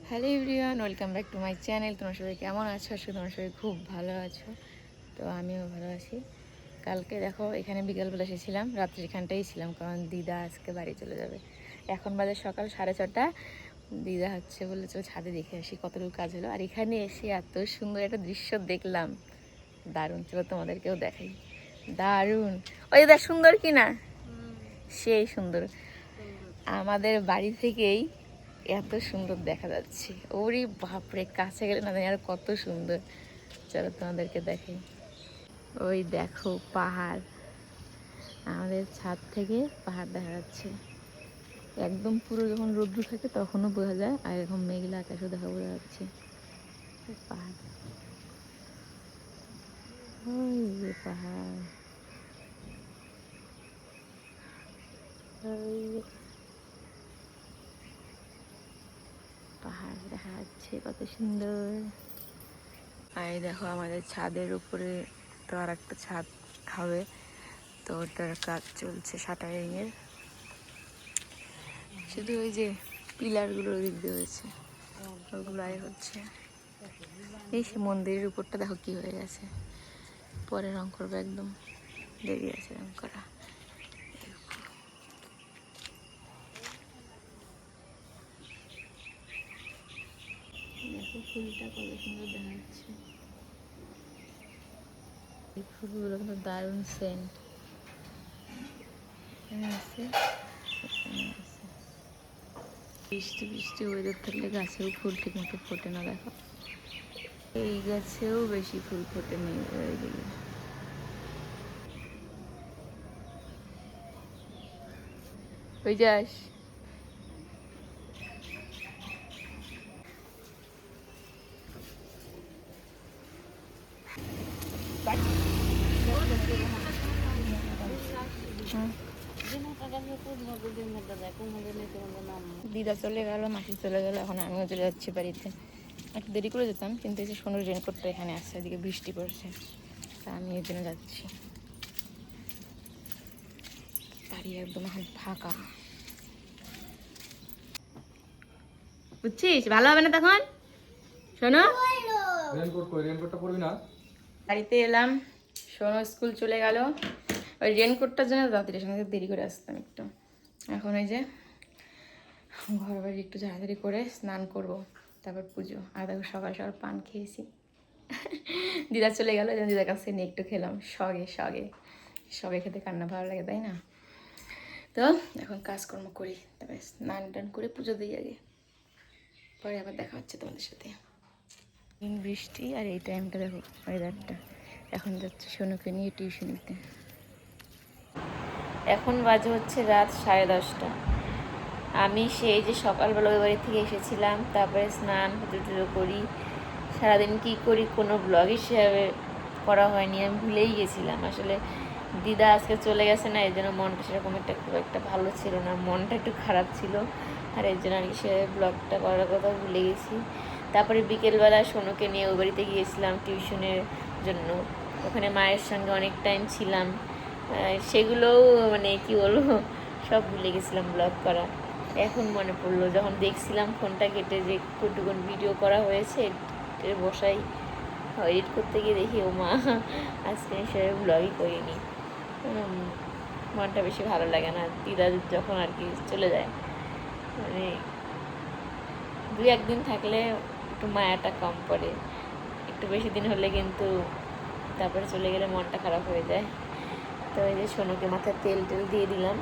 Hello everyone, welcome back to my channel. তোমার সবাই কেমন আছো? আসলে তোমার সবাই খুব ভালো আছো, তো আমিও ভালো আছি। কালকে দেখো এখানে বিকালবেলা এসেছিলাম, রাত্রি এখানটাই ছিলাম, কারণ দিদা আজকে বাড়ি চলে যাবে। এখন বাজে সকাল 6:30। দিদা হচ্ছে বলে চলো ছাদে দেখে আসি কতটুকু কাজ হলো। আর এখানে এসে এত সুন্দর একটা দৃশ্য দেখলাম, দারুণ। চলো তোমাদেরকেও দেখাই, দারুণ। ওই দেখ সুন্দর কি না, সেই সুন্দর। আমাদের বাড়ি থেকেই এত সুন্দর দেখা যাচ্ছে, ওরে বাপরে, কাছে গেলে না জানি আর কত সুন্দর। চলো তোমাদেরকে দেখাই। ওই দেখো পাহাড়, আমাদের ছাদ থেকে পাহাড় দেখা যাচ্ছে একদম পুরো। যখন রোদ্দুর থাকে তখনও বোঝা যায়, আর এখন মেঘলা আকাশও দেখা বোঝা যাচ্ছে। পাহাড়, ওই যে পাহাড়, ওই যে পাহাড় দেখা যাচ্ছে কত সুন্দর। আর এই দেখো আমাদের ছাদের উপরে তো আর একটা ছাদ খাবে, তো ওটার কাজ চলছে শাটারিং এর। শুধু ওই যে পিলারগুলো দিক দিয়ে হয়েছে, ওগুলো আয় হচ্ছে। এই সে মন্দিরের উপরটা দেখো কি হয়ে গেছে, পরে রং করবে, একদম দেরি আছে রং করা। দেখো ফুলটা কত সুন্দর দেখা যাচ্ছে, এই ফুলগুলো কিন্তু দারুণ সেন্ট। এখানে আছে, এখানে আছে। বৃষ্টি বৃষ্টি ওয়েদার থাকলে গাছেও ফুল ঠিক মতো ফোটে না। দেখো এই গাছেও বেশি ফুল ফোটে নেই ওইদিকে। ওই যাস, দিদা চলে গেল, মাসি চলে গেল, এখন আমিও চলে যাচ্ছি বাড়িতে। একটু দেরি করে যেতাম, কিন্তু এই যে সোনুর রেনকোটটা এখানে আসছে, এদিকে বৃষ্টি পড়ছে, তা আমি এর জন্য যাচ্ছি। বাড়ি একদম এখন ফাঁকা, বুঝছিস? ভালো হবে না তখন। শোনো, রেনকোটটা পরবি না। বাড়িতে এলাম, সোনু স্কুল চলে গেল। ওই রেনকোটটার জন্য তাড়াতাড়ি সঙ্গে দেরি করে আসতাম একটু। এখন এই যে ঘর বাড়ি একটু ঝাড়াঝাড়ি করে স্নান করব, তারপর পুজো। আর দেখো সকাল সকাল পান খেয়েছি, দিদা চলে গেল, দিদার কাছে নিয়ে একটু খেলাম। সগে সগে সগে খেতে কান্না ভালো লাগে, তাই না? তো এখন কাজকর্ম করি, তারপরে স্নান টান করে পুজো দিই আগে, পরে আবার দেখা হচ্ছে তোমাদের সাথে। বৃষ্টি, আর এই টাইমটা দেখো ওয়েদারটা। এখন যাচ্ছে সোনুকে নিয়ে টিউশনিতে। এখন বাজে হচ্ছে রাত 10:30। আমি সেই যে সকালবেলা ওই বাড়ি থেকে এসেছিলাম, তারপরে স্নান পুজো করি। সারাদিন কি করি কোনো ব্লগ হিসেবে করা হয়নি, আমি ভুলেই গেছিলাম। আসলে দিদা আজকে চলে গেছে না, এই জন্য মনটা সেরকম খুব একটা ভালো ছিল না, মনটা একটু খারাপ ছিল, আর এর জন্য আর কি সে ব্লগটা করার কথা ভুলে গেছি। তারপরে বিকেলবেলা সোনুকে নিয়ে ওই বাড়িতে গিয়েছিলাম টিউশনের জন্য, ওখানে মায়ের সঙ্গে অনেক টাইম ছিলাম। সেগুলোও কি বলবো, সব ভুলে গেছিলাম ব্লগ করা। এখন মনে পড়লো যখন দেখছিলাম ফোনটা কেটে যে কতটুকুন ভিডিও করা হয়েছে, বসাই এডিট করতে গিয়ে দেখি ও মা, আজকে হিসেবে ব্লগই করিনি। মনটা বেশি ভালো লাগে না দিদা যখন আর কি চলে যায়। দুই একদিন থাকলে একটু মায়াটা কম পড়ে, একটু বেশি দিন হলে কিন্তু তারপরে চলে গেলে মনটা খারাপ হয়ে যায়। তো এই যে সোনুকে মাথায় তেল দিয়ে দিলাম।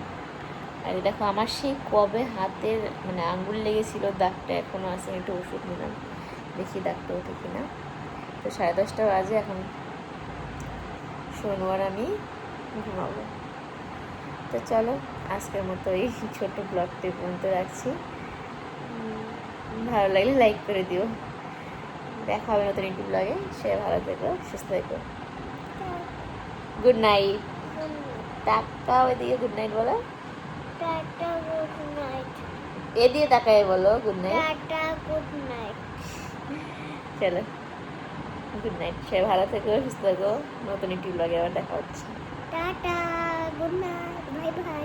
আর দেখো আমার সেই কবে হাতের আঙ্গুল লেগেছিল দাগটা এখনও আছে, একটু ওষুধ নিলাম, দেখি দাগটা ওঠে কিনা। তো 10:30 বাজে, এখন সোনু আর আমি ঘুমাবো। তো চলো আজকের মতো এই ছোট ব্লগটি পর্যন্ত রাখছি। ভালো লাগলে লাইক করে দিও। দেখা হবে নতুন একটি ব্লগে। সে ভালো থেকো, সুস্থ থেকো। Good night. তাকাও এদিকে, গুড নাইট বলো। গুড নাইট এ দিয়ে তাকায় বলো গুড নাইট। Good night. চলো গুড নাইট, সে ভালো থেকো, সুস্থ থেকো। নতুন একটি ব্লগে আবার দেখা হচ্ছে। Tata, good night, bye bye.